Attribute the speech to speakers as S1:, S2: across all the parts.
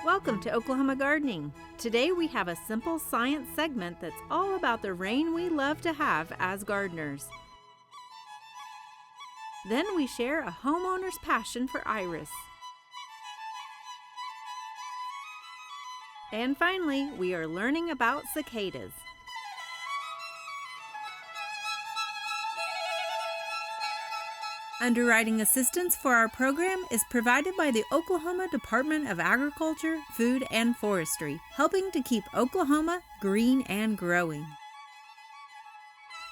S1: Welcome to Oklahoma Gardening. Today we have a simple science segment that's all about the rain we love to have as gardeners. Then we share a homeowner's passion for iris. And finally, we are learning about cicadas. Underwriting assistance for our program is provided by the Oklahoma Department of Agriculture, Food, and Forestry, helping to keep Oklahoma green and growing.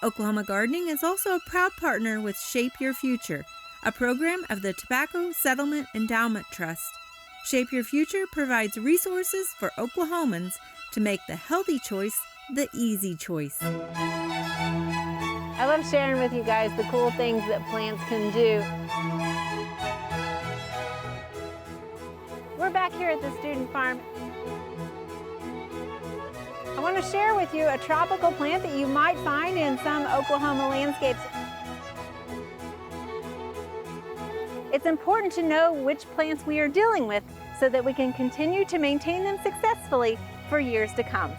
S1: Oklahoma Gardening is also a proud partner with Shape Your Future, a program of the Tobacco Settlement Endowment Trust. Shape Your Future provides resources for Oklahomans to make the healthy choice the easy choice.
S2: I love sharing with you guys the cool things that plants can do. We're back here at the student farm. I want to share with you a tropical plant that you might find in some Oklahoma landscapes. It's important to know which plants we are dealing with so that we can continue to maintain them successfully for years to come.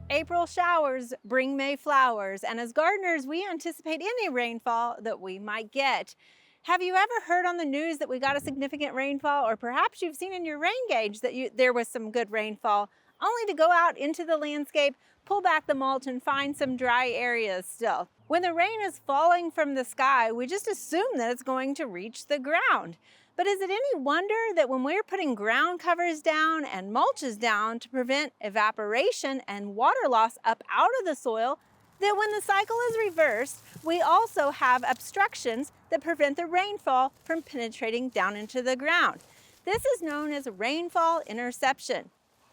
S2: April showers bring May flowers, and as gardeners, we anticipate any rainfall that we might get. Have you ever heard on the news that we got a significant rainfall, or perhaps you've seen in your rain gauge that there was some good rainfall, only to go out into the landscape, pull back the mulch, and find some dry areas still? When the rain is falling from the sky, we just assume that it's going to reach the ground. But is it any wonder that when we're putting ground covers down and mulches down to prevent evaporation and water loss up out of the soil, that when the cycle is reversed, we also have obstructions that prevent the rainfall from penetrating down into the ground? This is known as rainfall interception.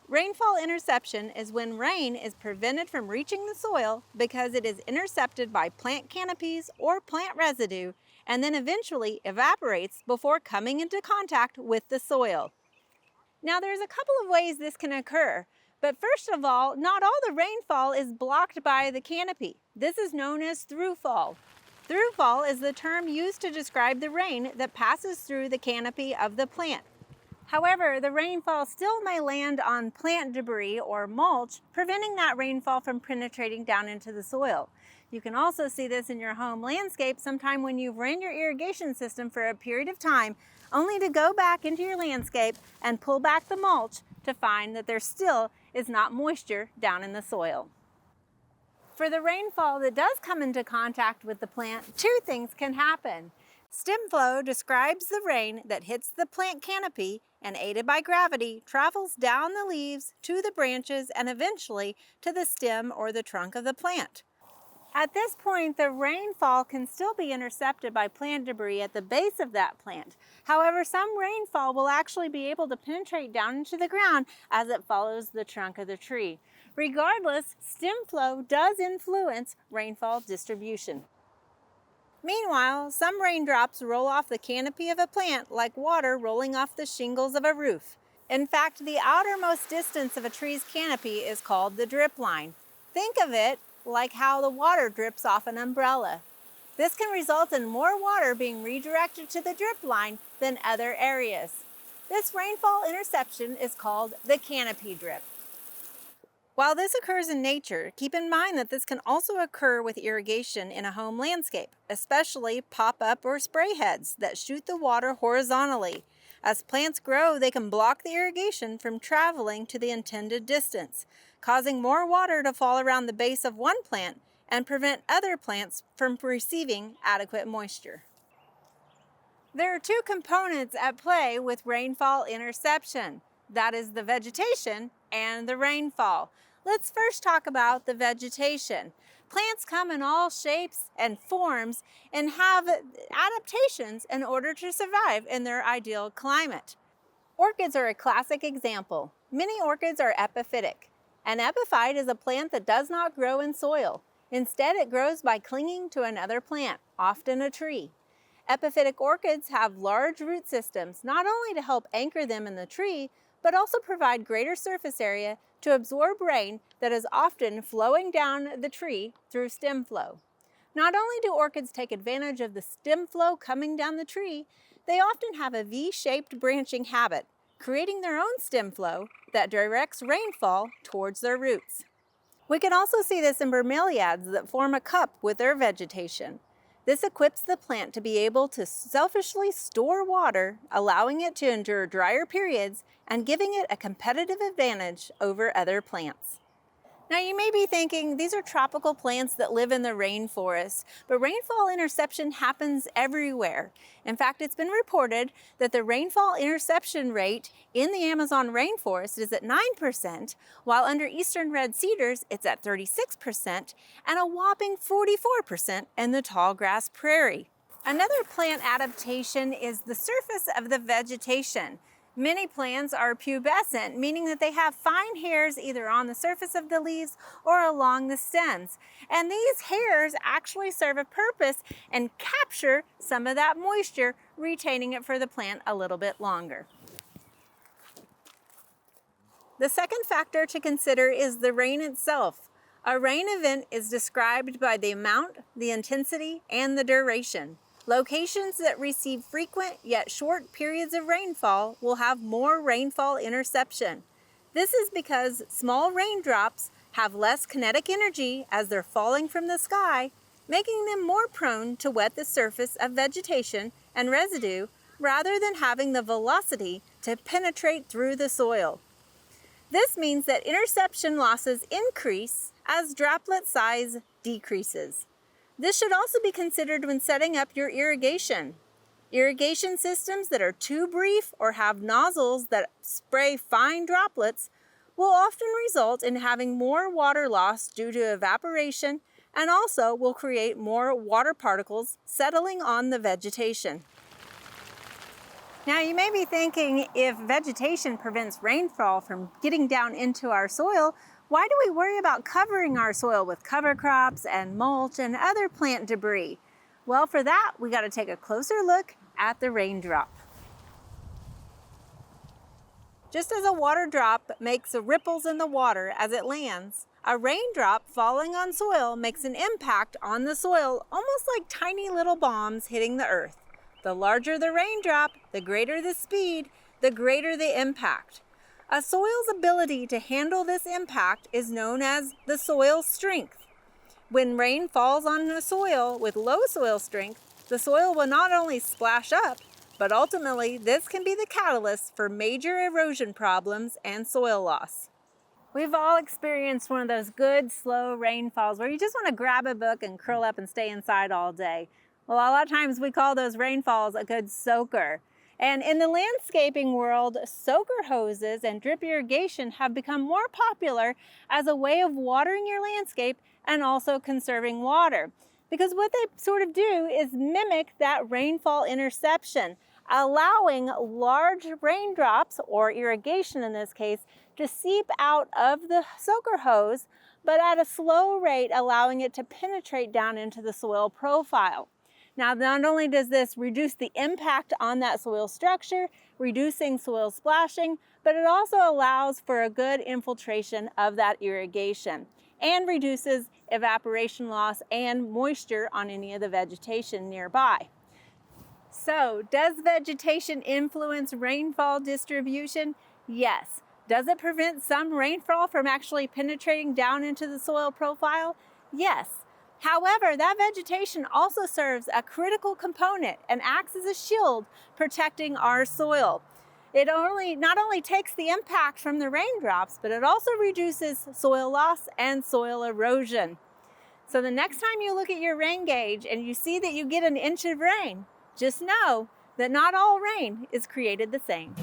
S2: Rainfall interception is when rain is prevented from reaching the soil because it is intercepted by plant canopies or plant residue, and then eventually evaporates before coming into contact with the soil. Now there's a couple of ways this can occur, but first of all, not all the rainfall is blocked by the canopy. This is known as throughfall. Throughfall is the term used to describe the rain that passes through the canopy of the plant. However, the rainfall still may land on plant debris or mulch, preventing that rainfall from penetrating down into the soil. You can also see this in your home landscape sometime when you've ran your irrigation system for a period of time, only to go back into your landscape and pull back the mulch to find that there still is not moisture down in the soil. For the rainfall that does come into contact with the plant, two things can happen. Stem flow describes the rain that hits the plant canopy and, aided by gravity, travels down the leaves to the branches and eventually to the stem or the trunk of the plant. At this point, the rainfall can still be intercepted by plant debris at the base of that plant. However, some rainfall will actually be able to penetrate down into the ground as it follows the trunk of the tree. Regardless, stem flow does influence rainfall distribution. Meanwhile, some raindrops roll off the canopy of a plant like water rolling off the shingles of a roof. In fact, the outermost distance of a tree's canopy is called the drip line. Think of it like how the water drips off an umbrella. This can result in more water being redirected to the drip line than other areas. This rainfall interception is called the canopy drip. While this occurs in nature, keep in mind that this can also occur with irrigation in a home landscape, especially pop-up or spray heads that shoot the water horizontally. As plants grow, they can block the irrigation from traveling to the intended distance, causing more water to fall around the base of one plant and prevent other plants from receiving adequate moisture. There are two components at play with rainfall interception. That is the vegetation and the rainfall. Let's first talk about the vegetation. Plants come in all shapes and forms and have adaptations in order to survive in their ideal climate. Orchids are a classic example. Many orchids are epiphytic. An epiphyte is a plant that does not grow in soil. Instead, it grows by clinging to another plant, often a tree. Epiphytic orchids have large root systems, not only to help anchor them in the tree, but also provide greater surface area to absorb rain that is often flowing down the tree through stem flow. Not only do orchids take advantage of the stem flow coming down the tree, they often have a V-shaped branching habit, creating their own stem flow that directs rainfall towards their roots. We can also see this in bromeliads that form a cup with their vegetation. This equips the plant to be able to selfishly store water, allowing it to endure drier periods and giving it a competitive advantage over other plants. Now you may be thinking these are tropical plants that live in the rainforest, but rainfall interception happens everywhere. In fact, it's been reported that the rainfall interception rate in the Amazon rainforest is at 9%, while under eastern red cedars it's at 36%, and a whopping 44% in the tall grass prairie. Another plant adaptation is the surface of the vegetation. Many plants are pubescent, meaning that they have fine hairs either on the surface of the leaves or along the stems. And these hairs actually serve a purpose and capture some of that moisture, retaining it for the plant a little bit longer. The second factor to consider is the rain itself. A rain event is described by the amount, the intensity, and the duration. Locations that receive frequent yet short periods of rainfall will have more rainfall interception. This is because small raindrops have less kinetic energy as they're falling from the sky, making them more prone to wet the surface of vegetation and residue rather than having the velocity to penetrate through the soil. This means that interception losses increase as droplet size decreases. This should also be considered when setting up your irrigation. Irrigation systems that are too brief or have nozzles that spray fine droplets will often result in having more water loss due to evaporation and also will create more water particles settling on the vegetation. Now you may be thinking, if vegetation prevents rainfall from getting down into our soil, why do we worry about covering our soil with cover crops and mulch and other plant debris? Well, for that, we got to take a closer look at the raindrop. Just as a water drop makes ripples in the water as it lands, a raindrop falling on soil makes an impact on the soil almost like tiny little bombs hitting the earth. The larger the raindrop, the greater the speed, the greater the impact. A soil's ability to handle this impact is known as the soil strength. When rain falls on a soil with low soil strength, the soil will not only splash up, but ultimately this can be the catalyst for major erosion problems and soil loss. We've all experienced one of those good, slow rainfalls where you just want to grab a book and curl up and stay inside all day. Well, a lot of times we call those rainfalls a good soaker. And in the landscaping world, soaker hoses and drip irrigation have become more popular as a way of watering your landscape and also conserving water. Because what they sort of do is mimic that rainfall interception, allowing large raindrops, or irrigation in this case, to seep out of the soaker hose, but at a slow rate, allowing it to penetrate down into the soil profile. Now, not only does this reduce the impact on that soil structure, reducing soil splashing, but it also allows for a good infiltration of that irrigation and reduces evaporation loss and moisture on any of the vegetation nearby. So, does vegetation influence rainfall distribution? Yes. Does it prevent some rainfall from actually penetrating down into the soil profile? Yes. However, that vegetation also serves a critical component and acts as a shield protecting our soil. It not only takes the impact from the raindrops, but it also reduces soil loss and soil erosion. So the next time you look at your rain gauge and you see that you get an inch of rain, just know that not all rain is created the same.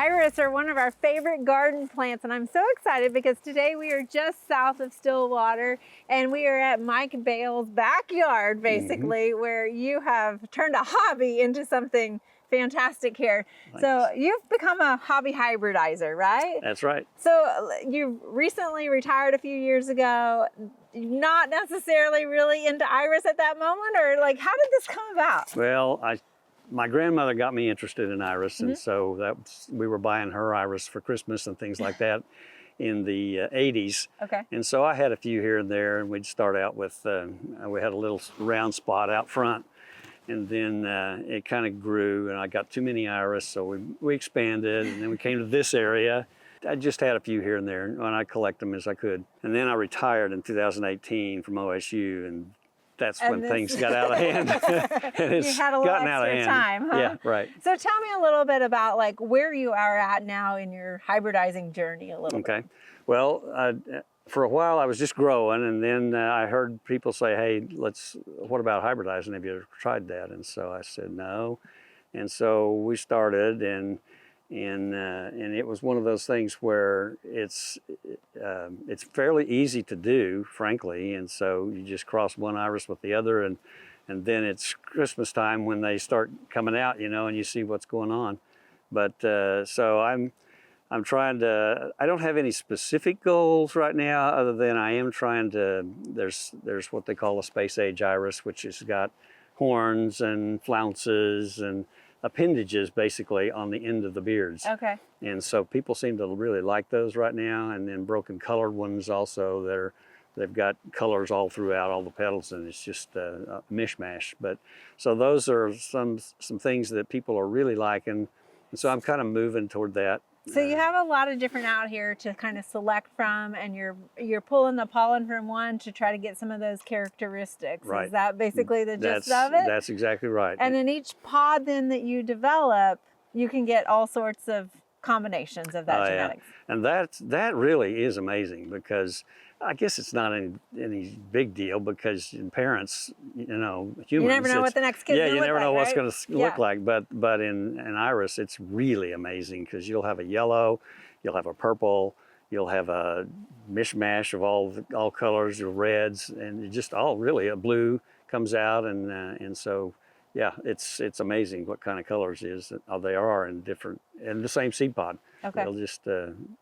S2: Iris are one of our favorite garden plants, and I'm so excited because today we are just south of Stillwater and we are at Mike Bale's backyard, basically, where you have turned a hobby into something fantastic here.
S3: Thanks.
S2: So you've become a hobby hybridizer, right?
S3: That's right.
S2: So you recently retired a few years ago, not necessarily really into iris at that moment, or like, how did this come about?
S3: Well, my grandmother got me interested in iris, and so we were buying her iris for Christmas and things like that in the 80s.
S2: Okay.
S3: And so I had a few here and there, and we'd start out with, we had a little round spot out front, and then it kind of grew, and I got too many iris, so we expanded, and then we came to this area. I just had a few here and there, and I collect them as I could. And then I retired in 2018 from OSU, and that's when things got out of hand. And it's
S2: you had a little
S3: gotten out of
S2: extra
S3: hand.
S2: time, huh?
S3: Yeah, right.
S2: So tell me a little bit about like where you are at now in your hybridizing journey a little bit.
S3: Okay. Well, for a while I was just growing, and then I heard people say, hey, what about hybridizing? Have you ever tried that? And so I said no. And so we started, and it was one of those things where it's fairly easy to do, frankly. And so you just cross one iris with the other, and then it's Christmas time when they start coming out, and you see what's going on. But so I'm trying to, I don't have any specific goals right now, other than I am trying to, there's what they call a space age iris, which has got horns and flounces and appendages basically on the end of the beards.
S2: Okay.
S3: And so people seem to really like those right now. And then broken colored ones also, they've got colors all throughout all the petals, and it's just a mishmash. But so those are some things that people are really liking. And so I'm kind of moving toward that.
S2: So you have a lot of different out here to kind of select from, and you're pulling the pollen from one to try to get some of those characteristics.
S3: Right.
S2: Is that basically the gist of it?
S3: That's exactly right.
S2: And in each pod then that you develop, you can get all sorts of combinations of that genetics.
S3: Yeah. And that really is amazing, because I guess it's not any big deal, because in parents, humans,
S2: you never know what the next kid's
S3: gonna
S2: look
S3: never
S2: like,
S3: know what's
S2: right?
S3: going to look like. But in iris, it's really amazing, because you'll have a yellow, you'll have a purple, you'll have a mishmash of all colors, your reds, and just all really a blue comes out, and so yeah, it's amazing what kind of colors they are in the same seed pod.
S2: Okay.
S3: They'll just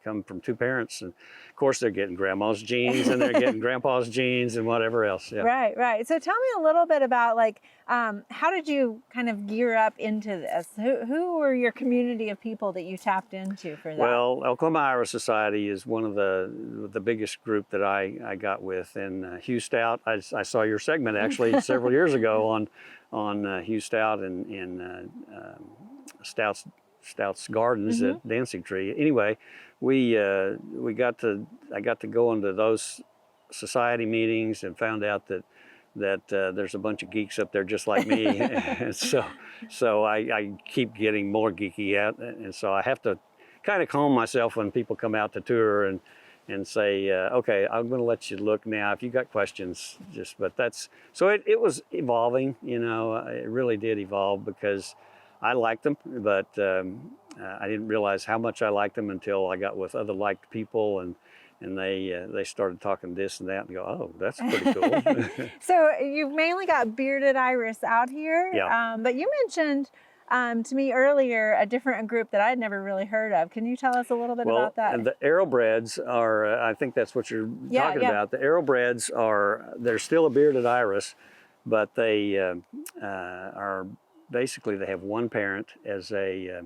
S3: come from two parents, and of course they're getting grandma's genes and they're getting grandpa's genes and whatever else. Yeah.
S2: Right. So tell me a little bit about like, how did you kind of gear up into this? Who were your community of people that you tapped into for that?
S3: Well, Oklahoma Iris Society is one of the biggest group that I got with, and Hugh Stout. I saw your segment actually several years ago on Hugh Stout and Stout's Gardens at Dancing Tree. Anyway, I got to go into those society meetings and found out that there's a bunch of geeks up there just like me, and so I keep getting more geeky out, and so I have to kind of calm myself when people come out to tour and say, okay, I'm going to let you look now. If you got questions, so it was evolving. It really did evolve, because I liked them, but I didn't realize how much I liked them until I got with other liked people, and they started talking this and that, and go, oh, that's pretty cool.
S2: So you've mainly got bearded iris out here,
S3: Yeah.
S2: But you mentioned to me earlier a different group that I'd never really heard of. Can you tell us a little bit about that?
S3: The arrowbreds are, I think that's what you're talking about. The arrowbreds they're still a bearded iris, but they are basically, they have one parent as a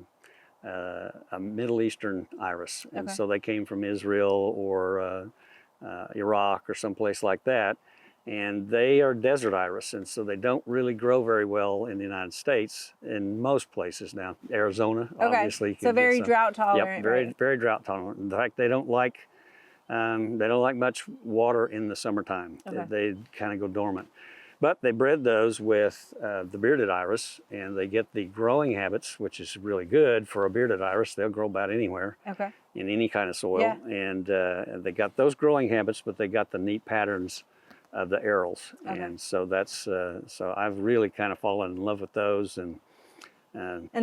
S3: Middle Eastern iris. And so they came from Israel or Iraq or someplace like that. And they are desert iris, and so they don't really grow very well in the United States in most places now. Arizona, obviously.
S2: So very drought tolerant.
S3: Yep, very drought tolerant. In fact, they don't like much water in the summertime. They kind of go dormant. But they bred those with the bearded iris, and they get the growing habits, which is really good for a bearded iris. They'll grow about anywhere in any kind of soil.
S2: Yeah.
S3: And they got those growing habits, but they got the neat patterns of the arils. And so that's, so I've really kind of fallen in love with those. And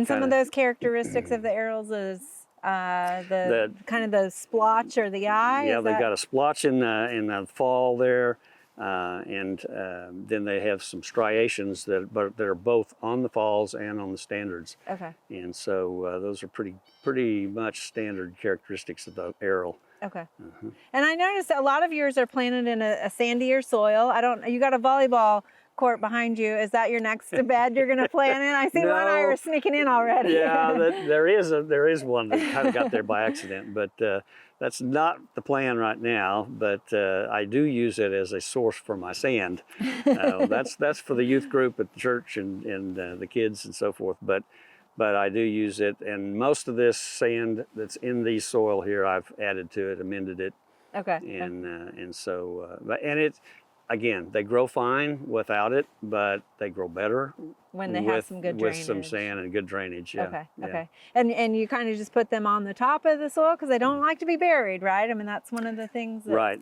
S2: some of those characteristics of the arils is the kind of the splotch or the eye?
S3: Yeah, they've got a splotch in the fall there, and then they have some striations that are both on the falls and on the standards.
S2: Okay.
S3: And so those are pretty much standard characteristics of the aril.
S2: Okay. And I noticed a lot of yours are planted in a sandier soil. You got a volleyball court behind you. Is that your next bed you're going to plant in? I see
S3: No.
S2: one iris sneaking in already.
S3: Yeah, there is one that kind of got there by accident, but that's not the plan right now. But I do use it as a source for my sand. That's for the youth group at the church and the kids and so forth. But I do use it, and most of this sand that's in the soil here, I've added to it, amended it.
S2: Okay.
S3: And so it's. Again, they grow fine without it, but they grow better
S2: when they have some good drainage.
S3: With some sand and good drainage, yeah.
S2: Okay,
S3: yeah.
S2: okay. And you kind of just put them on the top of the soil because they don't like to be buried, right? I mean, that's one of the things.
S3: Right.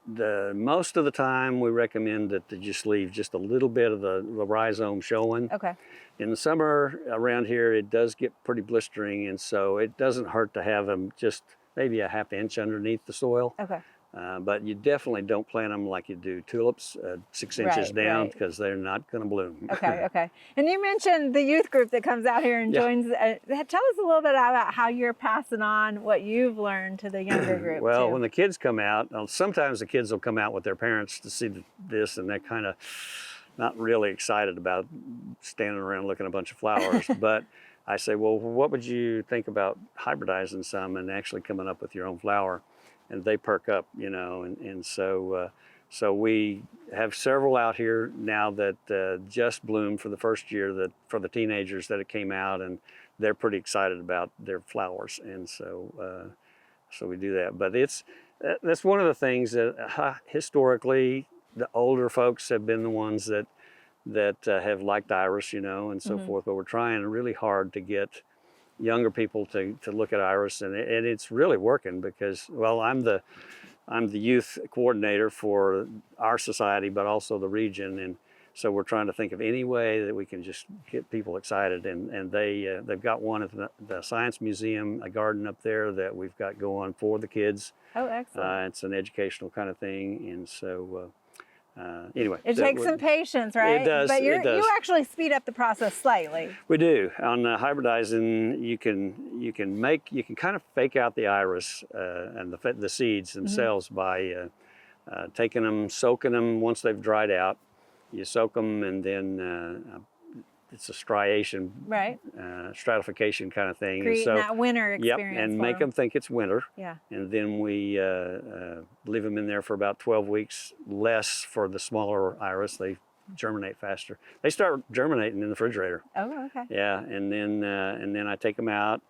S3: Most of the time, we recommend that they just leave just a little bit of the rhizome showing.
S2: Okay.
S3: In the summer around here, it does get pretty blistering, and so it doesn't hurt to have them just maybe a ½ inch underneath the soil.
S2: Okay.
S3: But you definitely don't plant them like you do tulips, 6 inches down, because they're not going to bloom.
S2: Okay, okay. And you mentioned the youth group that comes out here and joins. Tell us a little bit about how you're passing on what you've learned to the younger group.
S3: Well,
S2: too.
S3: when the kids come out, sometimes the kids will come out with their parents to see this, and they're kind of not really excited about standing around looking at a bunch of flowers. But I say, well, what would you think about hybridizing some and actually coming up with your own flower? And they perk up, and so we have several out here now that just bloomed for the first year for the teenagers that it came out, and they're pretty excited about their flowers, and so we do that. But that's one of the things that historically the older folks have been the ones that have liked iris, and so forth. But we're trying really hard to get younger people to look at iris, and it's really working because, well, I'm the youth coordinator for our society, but also the region, and so we're trying to think of any way that we can just get people excited. And they've got one at the Science Museum, a garden up there that we've got going for the kids.
S2: Oh, excellent!
S3: It's an educational kind of thing, and so. Anyway,
S2: it takes some patience, right?
S3: It does.
S2: But
S3: it does.
S2: You actually speed up the process slightly.
S3: We do. On hybridizing, you can kind of fake out the iris and the seeds themselves by taking them, soaking them once they've dried out. You soak them, and then it's a striation,
S2: right?
S3: Stratification kind of thing.
S2: Creating that winter experience.
S3: Yep, and make them think it's winter.
S2: Yeah.
S3: And then we leave them in there for about 12 weeks, less for the smaller iris. They germinate faster. They start germinating in the refrigerator.
S2: Oh, okay.
S3: Yeah, and then I take them out,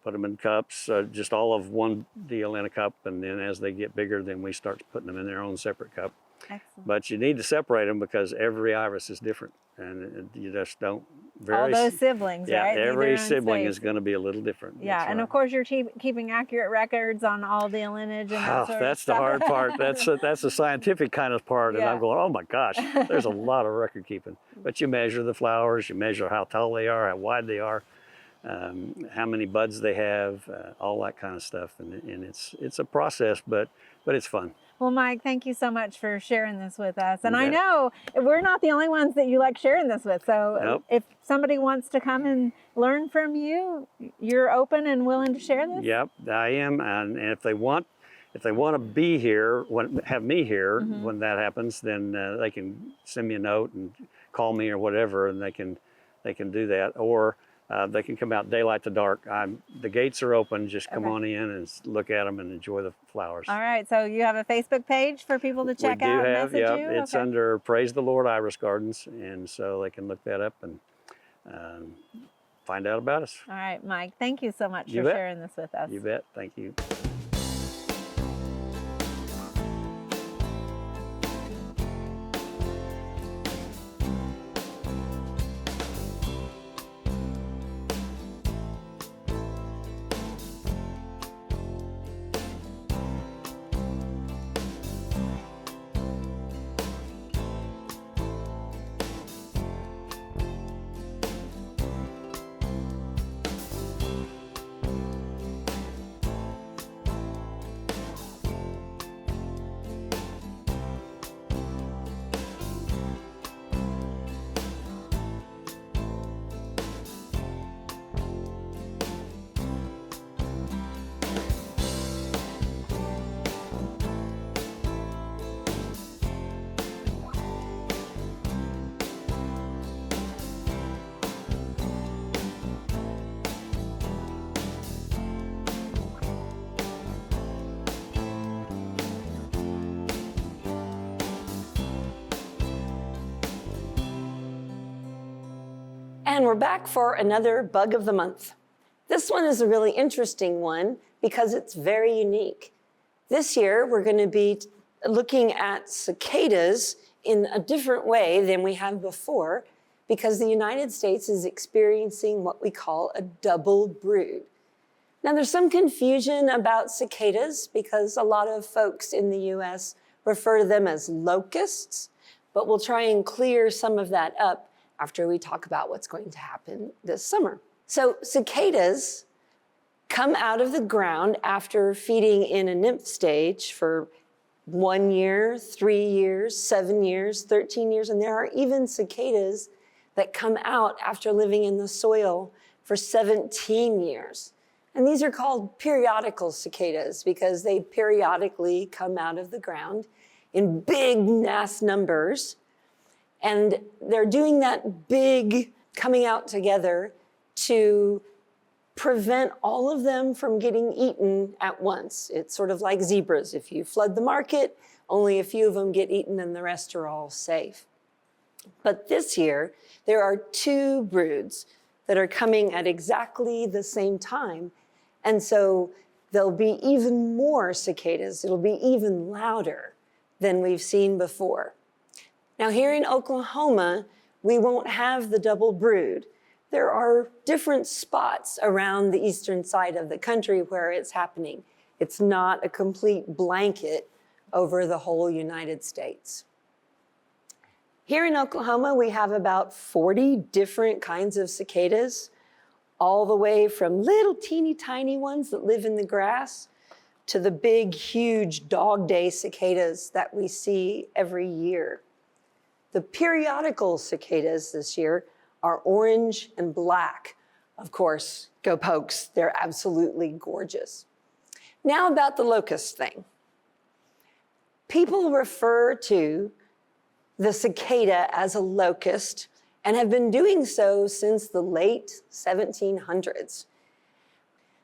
S3: put them in cups, just all of one deal in a cup, and then as they get bigger, then we start putting them in their own separate cup.
S2: Excellent.
S3: But you need to separate them because every iris is different, and you just don't.
S2: All those siblings,
S3: yeah,
S2: right?
S3: Every sibling is going to be a little different.
S2: Yeah, and of course you're keeping accurate records on all the lineage and that sort
S3: that's
S2: of stuff.
S3: the hard part. That's the scientific kind of part, and I'm going, oh my gosh, there's a lot of record keeping. But you measure the flowers, you measure how tall they are, how wide they are, how many buds they have, all that kind of stuff, and it's a process, but it's fun.
S2: Well, Mike, thank you so much for sharing this with us. And I know we're not the only ones that you like sharing this with. So if somebody wants to come and learn from you, you're open and willing to share this?
S3: Yep, I am. And if they want to be here, have me here when that happens, then they can send me a note and call me or whatever, and they can do that. Or they can come out daylight to dark. The gates are open. Just come on in and look at them and enjoy the flowers.
S2: All right. So you have a Facebook page for people to check out and message you?
S3: It's under Praise the Lord Iris Gardens, and so they can look that up and find out about us.
S2: All right, Mike. Thank you so much for sharing this with us.
S3: You bet. Thank you.
S4: And we're back for another bug of the month. This one is a really interesting one because it's very unique. This year, we're going to be looking at cicadas in a different way than we have before because the United States is experiencing what we call a double brood. Now, there's some confusion about cicadas because a lot of folks in the US refer to them as locusts, but we'll try and clear some of that up after we talk about what's going to happen this summer. So cicadas come out of the ground after feeding in a nymph stage for 1 year, 3 years, 7 years, 13 years, and there are even cicadas that come out after living in the soil for 17 years. And these are called periodical cicadas because they periodically come out of the ground in big mass numbers. And they're doing that big coming out together to prevent all of them from getting eaten at once. It's sort of like zebras. If you flood the market, only a few of them get eaten and the rest are all safe. But this year, there are 2 broods that are coming at exactly the same time. And so there'll be even more cicadas. It'll be even louder than we've seen before. Now here in Oklahoma, we won't have the double brood. There are different spots around the eastern side of the country where it's happening. It's not a complete blanket over the whole United States. Here in Oklahoma, we have about 40 different kinds of cicadas, all the way from little teeny tiny ones that live in the grass to the big, huge dog day cicadas that we see every year. The periodical cicadas this year are orange and black. Of course, go Pokes, they're absolutely gorgeous. Now about the locust thing. People refer to the cicada as a locust and have been doing so since the late 1700s.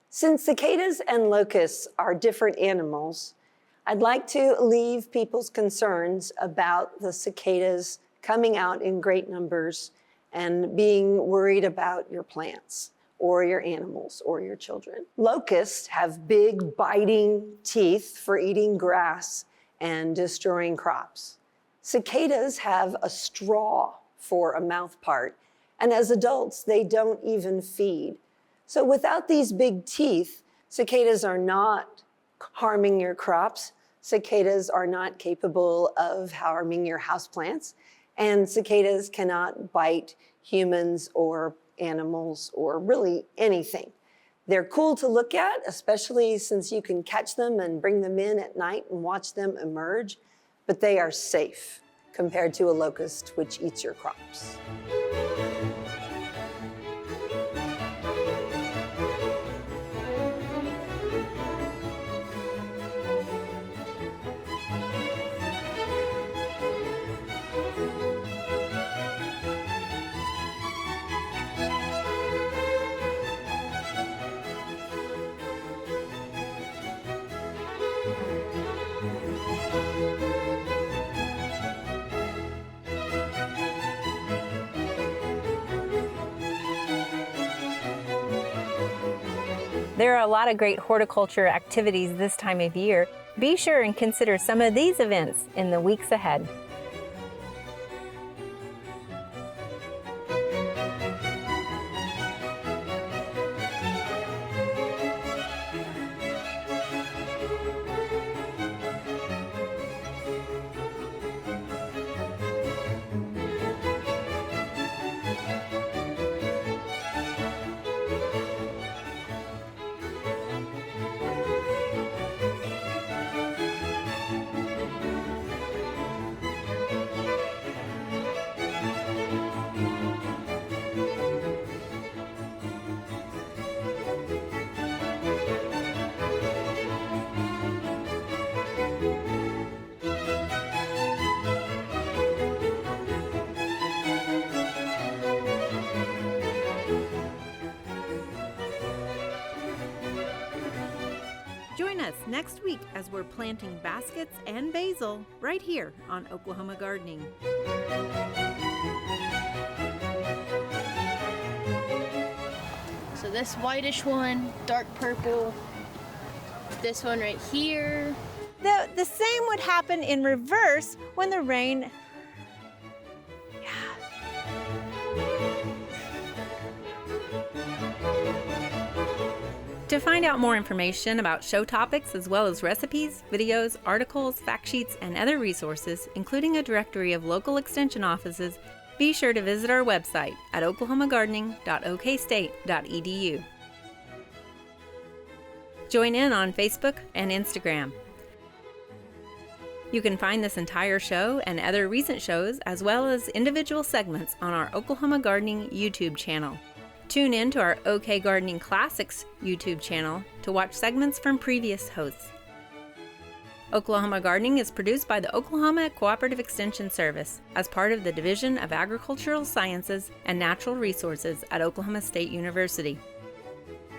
S4: Since cicadas and locusts are different animals, I'd like to alleviate people's concerns about the cicadas coming out in great numbers and being worried about your plants or your animals or your children. Locusts have big biting teeth for eating grass and destroying crops. Cicadas have a straw for a mouth part, and as adults, they don't even feed. So without these big teeth, cicadas are not harming your crops. Cicadas are not capable of harming your houseplants, and cicadas cannot bite humans or animals or really anything. They're cool to look at, especially since you can catch them and bring them in at night and watch them emerge, but they are safe compared to a locust, which eats your crops.
S2: There are a lot of great horticulture activities this time of year. Be sure and consider some of these events in the weeks ahead.
S1: Join us next week as we're planting baskets and basil right here on Oklahoma Gardening.
S5: this whitish one, dark purple, this one right here.
S2: The same would happen in reverse when the rain.
S1: To find out more information about show topics as well as recipes, videos, articles, fact sheets, and other resources, including a directory of local extension offices, be sure to visit our website at oklahomagardening.okstate.edu. Join in on Facebook and Instagram. You can find this entire show and other recent shows as well as individual segments on our Oklahoma Gardening YouTube channel. Tune in to our OK Gardening Classics YouTube channel to watch segments from previous hosts. Oklahoma Gardening is produced by the Oklahoma Cooperative Extension Service as part of the Division of Agricultural Sciences and Natural Resources at Oklahoma State University.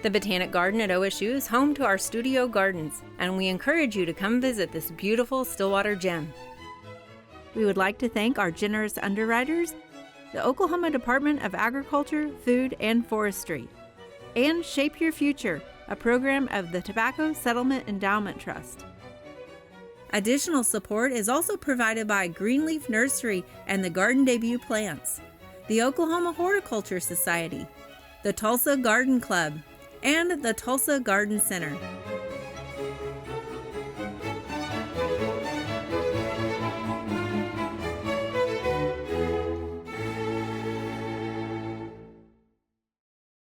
S1: The Botanic Garden at OSU is home to our studio gardens, and we encourage you to come visit this beautiful Stillwater gem. We would like to thank our generous underwriters, the Oklahoma Department of Agriculture, Food, and Forestry, and Shape Your Future, a program of the Tobacco Settlement Endowment Trust. Additional support is also provided by Greenleaf Nursery and the Garden Debut Plants, the Oklahoma Horticulture Society, the Tulsa Garden Club, and the Tulsa Garden Center.